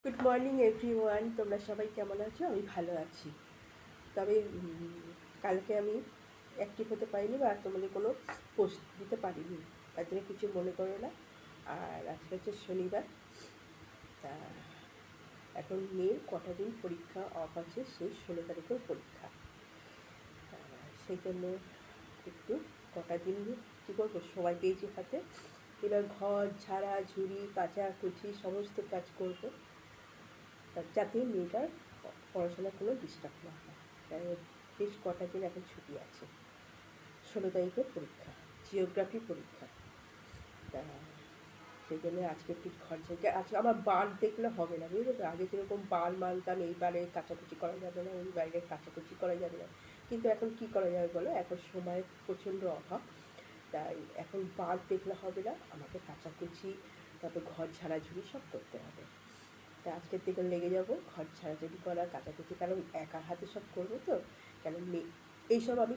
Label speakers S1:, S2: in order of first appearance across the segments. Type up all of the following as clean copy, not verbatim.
S1: Good morning everyone, তোমরা সবাই কেমন আছো? আমি ভালো আছি। তবে কালকে আমি অ্যাক্টিভ হতে পারিনি বা তোমাদের কোনো পোস্ট দিতে পারিনি, তার জন্য কিছু মনে করো না। আর আজকে হচ্ছে শনিবার, তা এখন মেয়ের কটা দিন পরীক্ষা অফ আছে, সেই 16 তারিখের পরীক্ষা। সেই জন্য একটু কটা দিন কী করবো, সময় পেয়েছি হাতে। এবার ঘর ঝাড়া ঝুড়ি কাচাকুচি সমস্ত কাজ করবো, যাতে মেয়েটার পড়াশোনার কোনো ডিস্টার্ব না হয়। তাই বেশ কটা দিন এখন ছুটি আছে। 16 তারিখের পরীক্ষা, জিওগ্রাফি পরীক্ষা। তা সেই জন্য আজকে একটু ঘর ঝাড়া, আজকে আমার বার দেখলে হবে না, বুঝলে তো? আগে যেরকম বার মানতাম, এইবারে কাচাকুচি করা যাবে না, ওই বাইরে কাচাকুচি করা যাবে না, কিন্তু এখন কি করা যাবে বলো, এখন সময়ের প্রচণ্ড অভাব। তাই এখন বার দেখলে হবে না, আমাকে কাচাকুচি তারপর ঘর ঝাড়াঝুড়ি সব করতে হবে। তা আজকের থেকে লেগে যাবো ঘর ঝাড়াঝাড়ি করা কাচাকুচি, কারণ একার হাতে সব করবো তো। কারণ এইসব আমি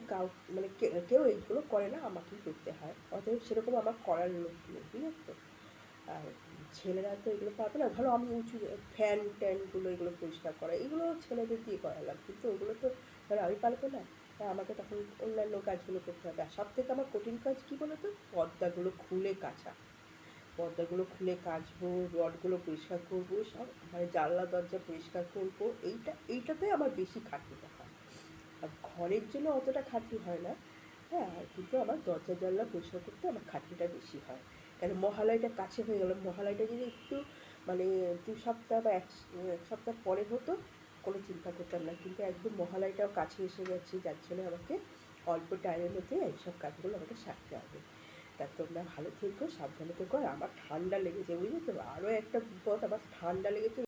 S1: মানে কেউ এইগুলো করে না, আমাকেই করতে হয়, অতএব সেরকম আমার করার লোক নেই, ঠিক আছে তো? আর ছেলেরা তো এগুলো পারবে না, ভালো আমি উঁচু ফ্যান ট্যানগুলো এগুলো পরিষ্কার করা, এগুলো ছেলেদের দিয়ে করালাম, কিন্তু ওগুলো তো ধরো আমি পারবো না। তাই আমাকে তখন অন্যান্য কাজগুলো করতে হবে। আর সব থেকে আমার কঠিন কাজ কী বলো তো, পর্দাগুলো খুলে কাচা। পর্দাগুলো খুলে কাচবো, রডগুলো পরিষ্কার করবো, সব মানে জানলা দরজা পরিষ্কার করবো, এইটাতে আমার বেশি খাটনিটা হয়। আর ঘরের জন্য অতটা খাটনি হয় না, হ্যাঁ, কিন্তু আমার দরজা জানলা পরিষ্কার করতে আমার খাটনিটা বেশি হয়। কেন, মহালয়াটা কাছে হয়ে গেল, মহালয়াটা যদি একটু মানে 2 সপ্তাহ বা এক সপ্তাহ পরে হতো কোনো চিন্তা করতাম না, কিন্তু একদম মহালয়াটাও কাছে এসে গেছে, যার জন্য আমাকে অল্প টাইমের মধ্যে এইসব কাজগুলো আমাকে সারতে হবে। তা তোমরা ভালো থেকো, সাবধানে থেকো। আর আমার ঠান্ডা লেগেছে, বুঝলি তো? আরও একটা বিপদ, আমার ঠান্ডা লেগেছে।